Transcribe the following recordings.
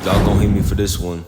Y'all gonna hate me for this one.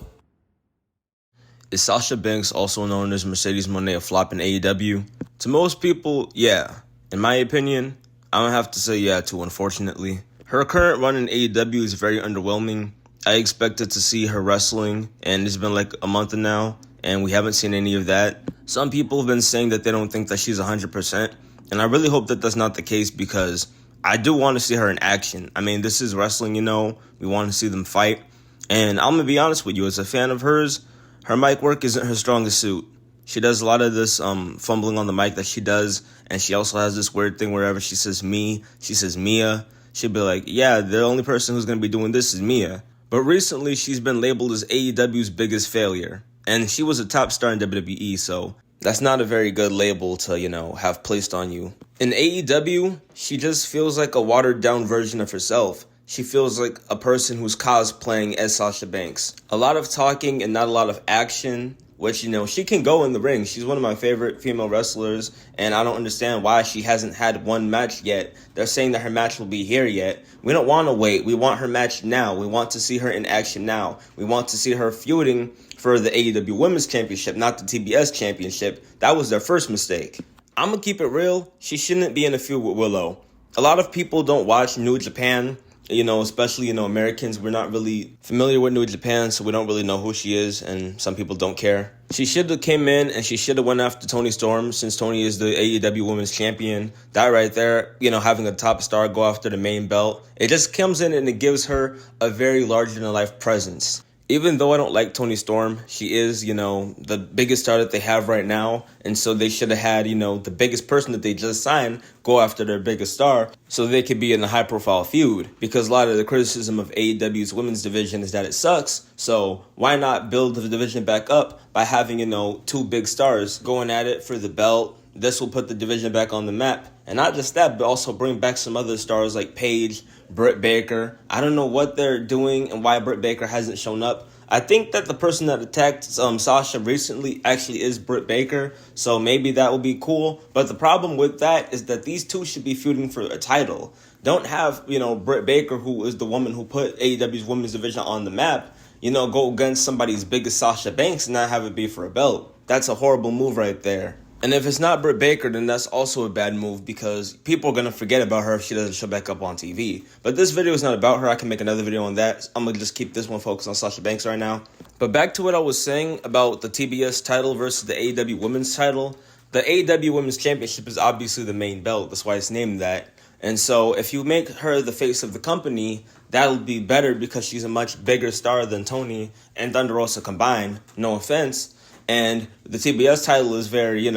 Is Sasha Banks, also known as Mercedes Moné, a flop in AEW? To most people, yeah. In my opinion, I'm gonna have to say yeah too, unfortunately. Her current run in AEW is very underwhelming. I expected to see her wrestling, and it's been like a month now, and we haven't seen any of that. Some people have been saying that they don't think that she's 100%, and I really hope that that's not the case because I do want to see her in action. I mean, this is wrestling, we want to see them fight. And I'm going to be honest with you, as a fan of hers, her mic work isn't her strongest suit. She does a lot of this fumbling on the mic that she does, and she also has this weird thing wherever she says me, she says Mia. She'll be like, yeah, the only person who's going to be doing this is Mia. But recently, she's been labeled as AEW's biggest failure. And she was a top star in WWE, so that's not a very good label to, have placed on you. In AEW, she just feels like a watered-down version of herself. She feels like a person who's cosplaying as Sasha Banks. A lot of talking and not a lot of action, which, she can go in the ring. She's one of my favorite female wrestlers, and I don't understand why she hasn't had one match yet. They're saying that her match will be here yet. We don't want to wait. We want her match now. We want to see her in action now. We want to see her feuding for the AEW Women's Championship, not the TBS Championship. That was their first mistake. I'm going to keep it real. She shouldn't be in a feud with Willow. A lot of people don't watch New Japan. Especially, Americans, we're not really familiar with New Japan, so we don't really know who she is, and some people don't care. She should have came in, and she should have went after Toni Storm, since Toni is the AEW Women's Champion. That right there, having a top star go after the main belt, it just comes in and it gives her a very larger-than-life presence. Even though I don't like Toni Storm, she is, the biggest star that they have right now. And so they should have had, the biggest person that they just signed go after their biggest star so they could be in a high-profile feud. Because a lot of the criticism of AEW's women's division is that it sucks. So why not build the division back up by having, two big stars going at it for the belt? This will put the division back on the map. And not just that, but also bring back some other stars like Paige, Britt Baker. I don't know what they're doing and why Britt Baker hasn't shown up. I think that the person that attacked Sasha recently actually is Britt Baker, so maybe that will be cool. But the problem with that is that these two should be feuding for a title. Don't have, Britt Baker, who is the woman who put AEW's women's division on the map, go against somebody's biggest Sasha Banks and not have it be for a belt. That's a horrible move right there. And if it's not Britt Baker, then that's also a bad move because people are going to forget about her if she doesn't show back up on TV. But this video is not about her. I can make another video on that. I'm going to just keep this one focused on Sasha Banks right now. But back to what I was saying about the TBS title versus the AEW Women's title. The AEW Women's Championship is obviously the main belt. That's why it's named that. And so if you make her the face of the company, that'll be better because she's a much bigger star than Toni and Thunder Rosa combined. No offense. And the TBS title is very,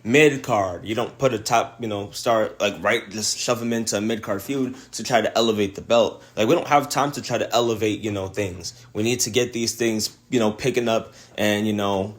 mid-card. You don't put a top, star, just shove him into a mid-card feud to try to elevate the belt. We don't have time to try to elevate, things. We need to get these things, picking up and,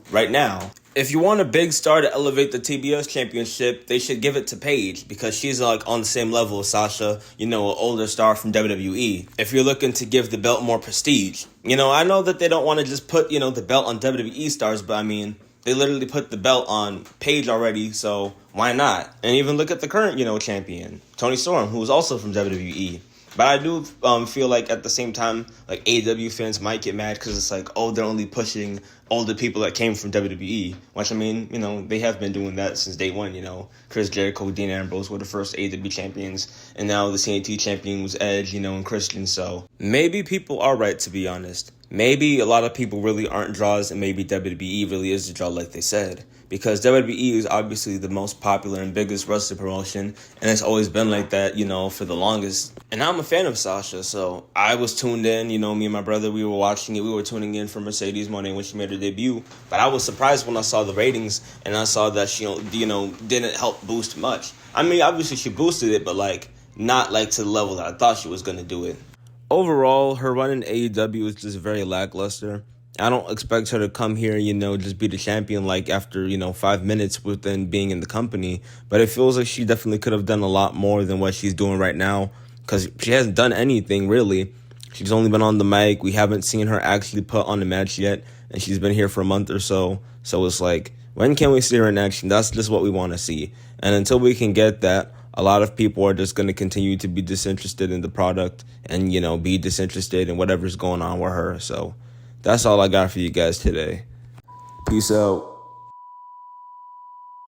right now. If you want a big star to elevate the TBS championship, they should give it to Paige because she's on the same level as Sasha, an older star from WWE. If you're looking to give the belt more prestige, I know that they don't want to just put, the belt on WWE stars, but I mean, they literally put the belt on Paige already, so why not? And even look at the current, champion, Toni Storm, who is also from WWE. But I do feel like at the same time, AEW fans might get mad because it's they're only pushing older people that came from WWE. Which, I mean, they have been doing that since day one, Chris Jericho, Dean Ambrose were the first AEW champions. And now the CNT champion was Edge, and Christian. So maybe people are right, to be honest. Maybe a lot of people really aren't draws, and maybe WWE really is the draw like they said. Because WWE is obviously the most popular and biggest wrestling promotion, and it's always been like that, for the longest. And I'm a fan of Sasha, so I was tuned in, me and my brother, we were watching it. We were tuning in for Mercedes Moné when she made her debut. But I was surprised when I saw the ratings, and I saw that she, didn't help boost much. I mean, obviously she boosted it, but, not, to the level that I thought she was going to do it. Overall, her run in AEW is just very lackluster. I don't expect her to come here, just be the champion after, 5 minutes within being in the company. But it feels like she definitely could have done a lot more than what she's doing right now because she hasn't done anything, really. She's only been on the mic. We haven't seen her actually put on a match yet, and she's been here for a month or so. So it's when can we see her in action? That's just what we want to see. And until we can get that, a lot of people are just going to continue to be disinterested in the product and, be disinterested in whatever's going on with her. So that's all I got for you guys today. Peace out.